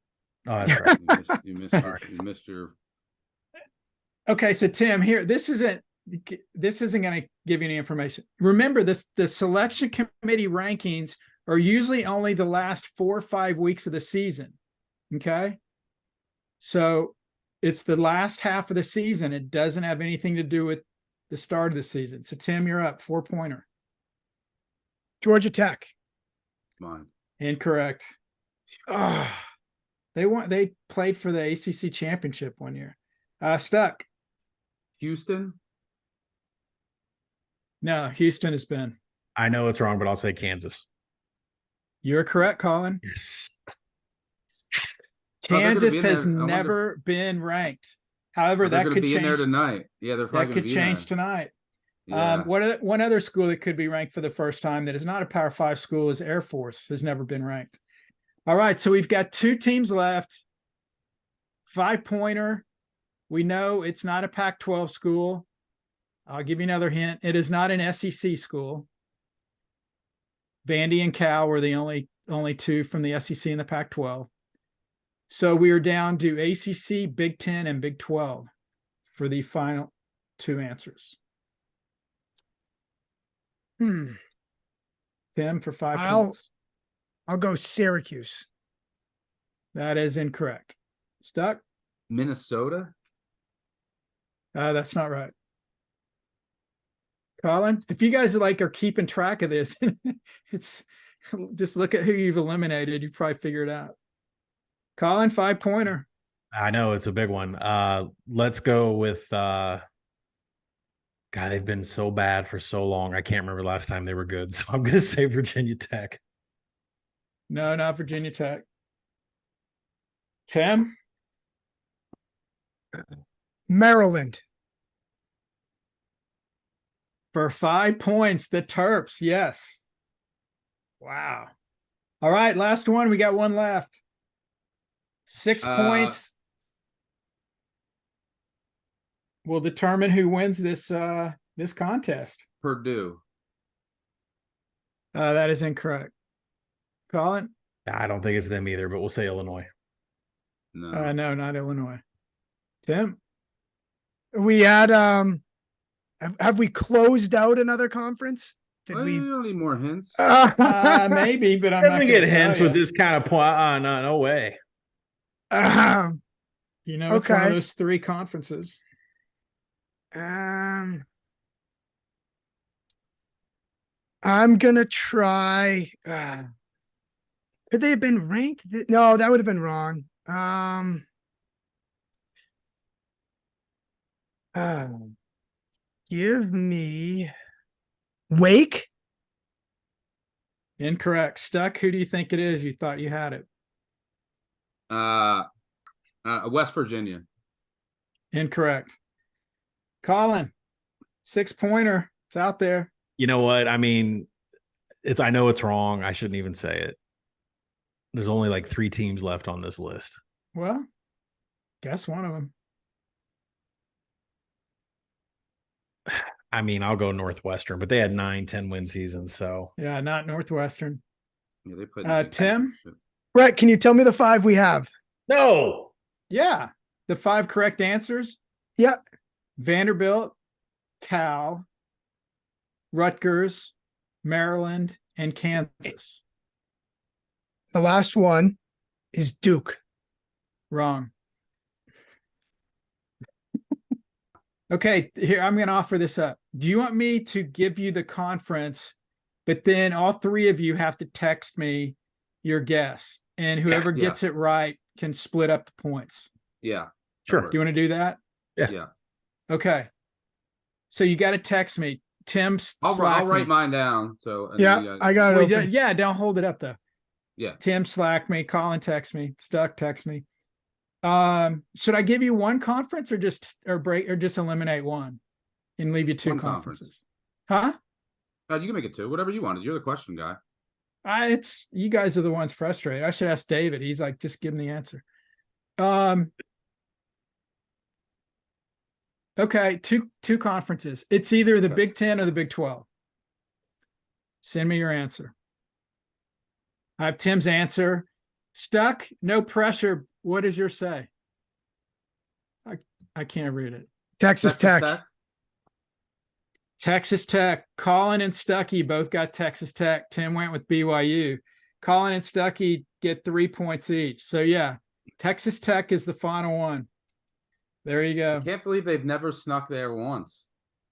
that's right. You missed your. Okay, so Tim, here, this isn't going to give you any information. Remember, the selection committee rankings are usually only the last 4 or 5 weeks of the season. Okay, so it's the last half of the season. It doesn't have anything to do with the start of the season. So Tim, you're up. 4-pointer. Georgia Tech. Come on. Incorrect. They played for the ACC championship 1 year. Stuck. Houston. No, Houston has been. I know it's wrong, but I'll say Kansas. You're correct, Collin. Yes. Kansas has never been ranked. However, They're that going to could be in there change. tonight. Yeah, they're probably That going to could be change in there. tonight. Yeah. One other school that could be ranked for the first time that is not a Power 5 school is Air Force, has never been ranked. All right, so we've got 2 teams left. 5-pointer. We know it's not a Pac-12 school. I'll give you another hint. It is not an SEC school. Vandy and Cal were the only 2 from the SEC and the Pac-12. So we are down to ACC, Big 10, and Big 12 for the final 2 answers. Tim for 5 points. I'll go Syracuse. That is incorrect. Stuck? Minnesota? That's not right. Collin, if you guys are keeping track of this, it's just look at who you've eliminated. You probably figure it out. Collin, 5-pointer. I know it's a big one. Let's go with God, they've been so bad for so long. I can't remember last time they were good. So I'm gonna say Virginia Tech. No, not Virginia Tech. Tim? Maryland. For 5 points, the Terps. Yes. Wow. All right, last one. We got one left. 6 points will determine who wins this contest. Purdue. That is incorrect. Collin? I don't think it's them either, but we'll say Illinois. No. No, not Illinois. Tim? We had have we closed out another conference? Did Well, we? you don't need more hints. Maybe, but I'm not Doesn't gonna get hints tell with ya. this kind of point. No way. You know, it's one of Okay. those 3 conferences. I'm gonna try. Could they have been ranked? No, that would have been wrong. Give me Wake. Incorrect. Stuck. Who do you think it is? You thought you had it. West Virginia. Incorrect. Collin, 6-pointer. It's out there. You know what? I mean, I know it's wrong. I shouldn't even say it. There's only like 3 teams left on this list. Well, guess one of them. I mean, I'll go Northwestern, but they had 9-10 win seasons. So Yeah, not Northwestern. Yeah, they played. Tim? Brett, can you tell me the 5 we have? no. Yeah. The 5 correct answers. Yeah. Vanderbilt, Cal, Rutgers, Maryland, and Kansas. The last one is Duke. Wrong. Okay, here, I'm going to offer this up. Do you want me to give you the conference, but then all 3 of you have to text me your guess, and whoever Yeah. gets it right can split up the points? Yeah. Sure. Do you want to do that? Yeah. Okay. So you got to text me. Tim, I'll slack write me. mine down. So and Yeah, then you guys- I got it. Well, Open. yeah, don't hold it up though. Yeah. Tim, slack me. Collin, text me. Stuck, text me. Should I give you one conference or just eliminate one and leave you 2 One conferences? Huh? You can make it 2. Whatever you want. You're the question guy. It's you guys are the ones frustrated. I should ask David. He's like, just give him the answer. Okay, two conferences. It's either the Big 10 or the Big 12. Send me your answer. I have Tim's answer. Stuck, no pressure. What does yours say? I can't read it. Texas Tech. Texas Tech. Collin and Stuckey both got Texas Tech. Tim went with BYU. Collin and Stuckey get 3 points each. So yeah, Texas Tech is the final one. There you go. I can't believe they've never snuck there once.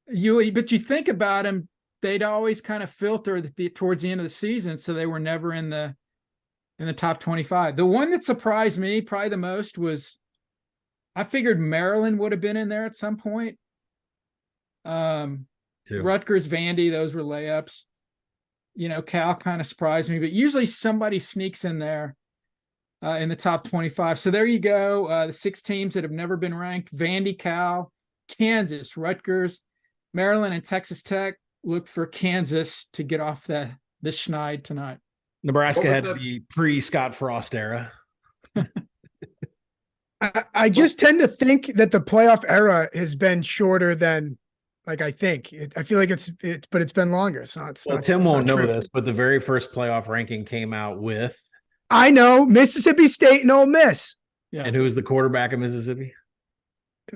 But you think about them, they'd always kind of filter towards the end of the season, so they were never in the top 25. The one that surprised me probably the most was I figured Maryland would have been in there at some point. Rutgers, Vandy, those were layups. You know, Cal kind of surprised me, but usually somebody sneaks in there. in the top 25. So there you go. The 6 teams that have never been ranked: Vandy, Cal, Kansas, Rutgers, Maryland, and Texas Tech. Look for Kansas to get off the schneid tonight. Nebraska had to be pre-Scott Frost era. I just tend to think that the playoff era has been shorter than, like, I feel like it's been longer. It's not. Tim won't know this, but the very first playoff ranking came out with, I know, Mississippi State and Ole Miss. Yeah. And who was the quarterback of Mississippi?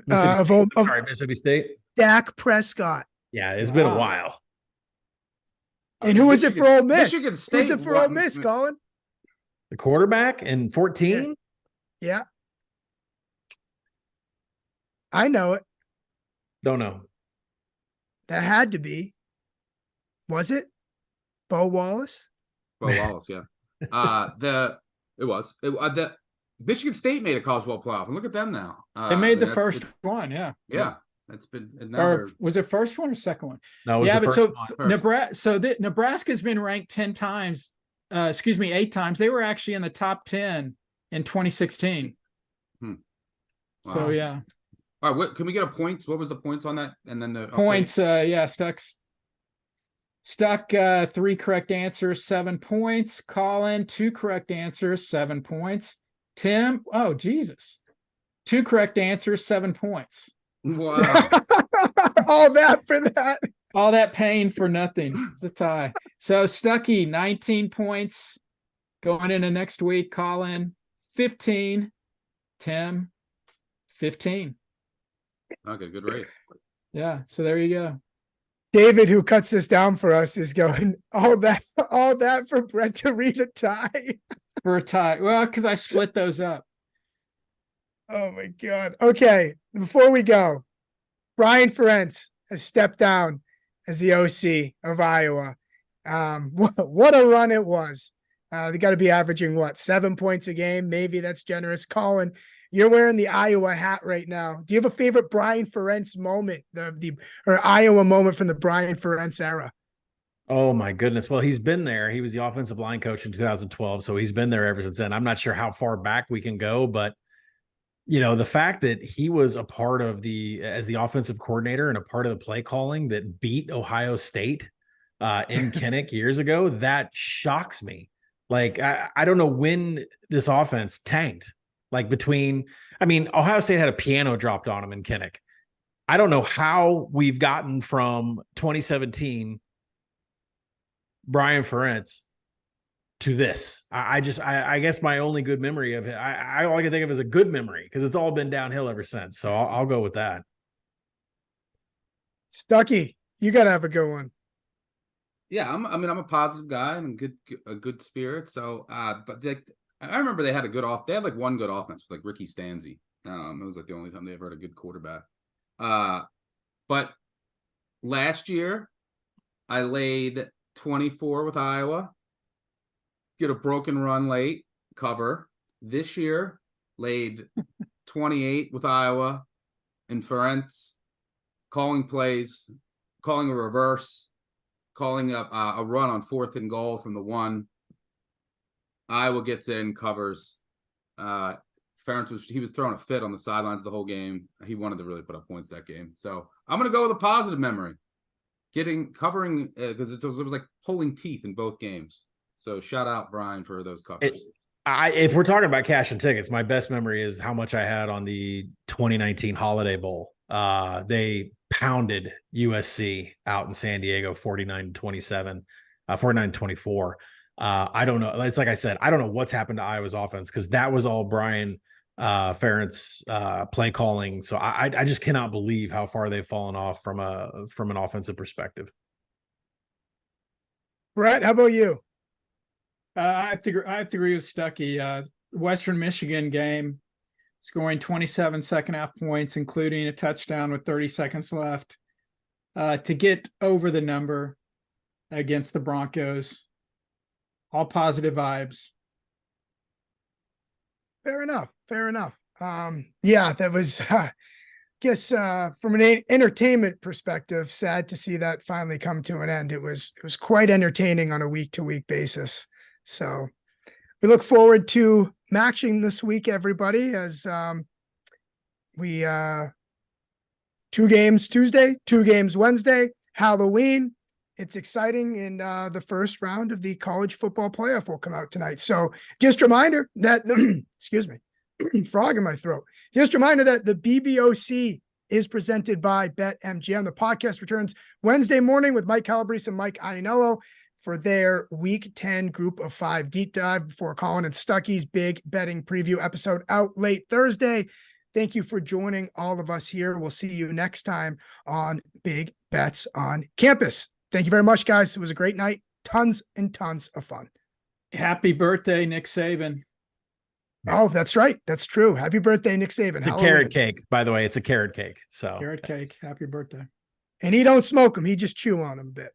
Mississippi State. Dak Prescott. Yeah, it's been a while. And who was it for Ole Miss? Michigan State. Who was it for Ole Miss, Collin? The quarterback in 14? Yeah. I know it. Don't know. That had to be. Was it Bo Wallace? Bo Wallace, yeah. The Michigan State made a college football playoff, and look at them now. They made the first one, yeah. Yeah, that's been. Or was it first one or second one? No, it was the first one. Nebraska's been ranked 8 times. They were actually in the top 10 in 2016. Wow. So yeah. All right, can we get a points? What was the points on that? And then the points. Stuck 3 correct answers, 7 points. Collin, 2 correct answers, 7 points. Tim, oh Jesus, 2 correct answers, 7 points. Wow. All that for that. All that pain for nothing. It's a tie. So Stuckey, 19 points going into next week. Collin, 15. Tim, 15. Okay, good race. Yeah, so there you go. David, who cuts this down for us, is going all that for Brett to read a tie. For a tie. Well, because I split those up. Oh my God. Okay, before we go, Brian Ferentz has stepped down as the OC of Iowa. What a run it was. They got to be averaging 7 points a game? Maybe that's generous. Collin, you're wearing the Iowa hat right now. Do you have a favorite Brian Ferentz moment, or Iowa moment from the Brian Ferentz era? Oh my goodness. Well, he's been there. He was the offensive line coach in 2012. So he's been there ever since then. I'm not sure how far back we can go, but the fact that he was a part of as the offensive coordinator and a part of the play calling that beat Ohio State in Kinnick years ago, that shocks me. Like, I don't know when this offense tanked. Like Ohio State had a piano dropped on them in Kinnick. I don't know how we've gotten from 2017 Brian Ferentz to this. I guess my only good memory of it, all I can think of is a good memory, because it's all been downhill ever since. So I'll go with that. Stuckey, you got to have a good one. Yeah, I'm a positive guy. I'm a good spirit. So, but I remember they had they had one good offense with Ricky Stanzi. It was the only time they ever had a good quarterback. But last year I laid 24 with Iowa, get a broken run late, cover. This year laid 28 with Iowa, and Ferentz calling plays, calling a reverse, calling a run on 4th and goal from the 1. Iowa gets in, covers. Ferentz was throwing a fit on the sidelines the whole game. He wanted to really put up points that game. So I'm going to go with a positive memory. Covering, because it was like pulling teeth in both games. So shout out Brian for those covers. If we're talking about cash and tickets, my best memory is how much I had on the 2019 Holiday Bowl. They pounded USC out in San Diego 49-27, 49-24. I don't know. It's like I said, I don't know what's happened to Iowa's offense, because that was all Brian Ferentz play calling. So I just cannot believe how far they've fallen off from an offensive perspective. Brett, how about you? I have to agree with Stuckey. Western Michigan game, scoring 27 second half points, including a touchdown with 30 seconds left, to get over the number against the Broncos. All positive vibes. Fair enough. Yeah, that was, guess from an entertainment perspective, sad to see that finally come to an end. It was quite entertaining on a week-to-week basis. So, We look forward to MACtion this week, everybody, as we 2 games Tuesday, 2 games Wednesday, Halloween. It's exciting, and the first round of the college football playoff will come out tonight. So just a reminder that, excuse me, frog in my throat. Just a reminder that the BBOC is presented by BetMGM. The podcast returns Wednesday morning with Mike Calabrese and Mike Iannello for their Week 10 Group of 5 deep dive before Collin and Stuckey's big betting preview episode out late Thursday. Thank you for joining all of us here. We'll see you next time on Big Bets on Campus. Thank you very much, guys. It was a great night. Tons and tons of fun. Happy birthday, Nick Saban. Oh, that's right. That's true. Happy birthday, Nick Saban. It's a carrot cake, by the way. It's a carrot cake. So Carrot cake. Happy birthday. And he don't smoke them. He just chew on them a bit.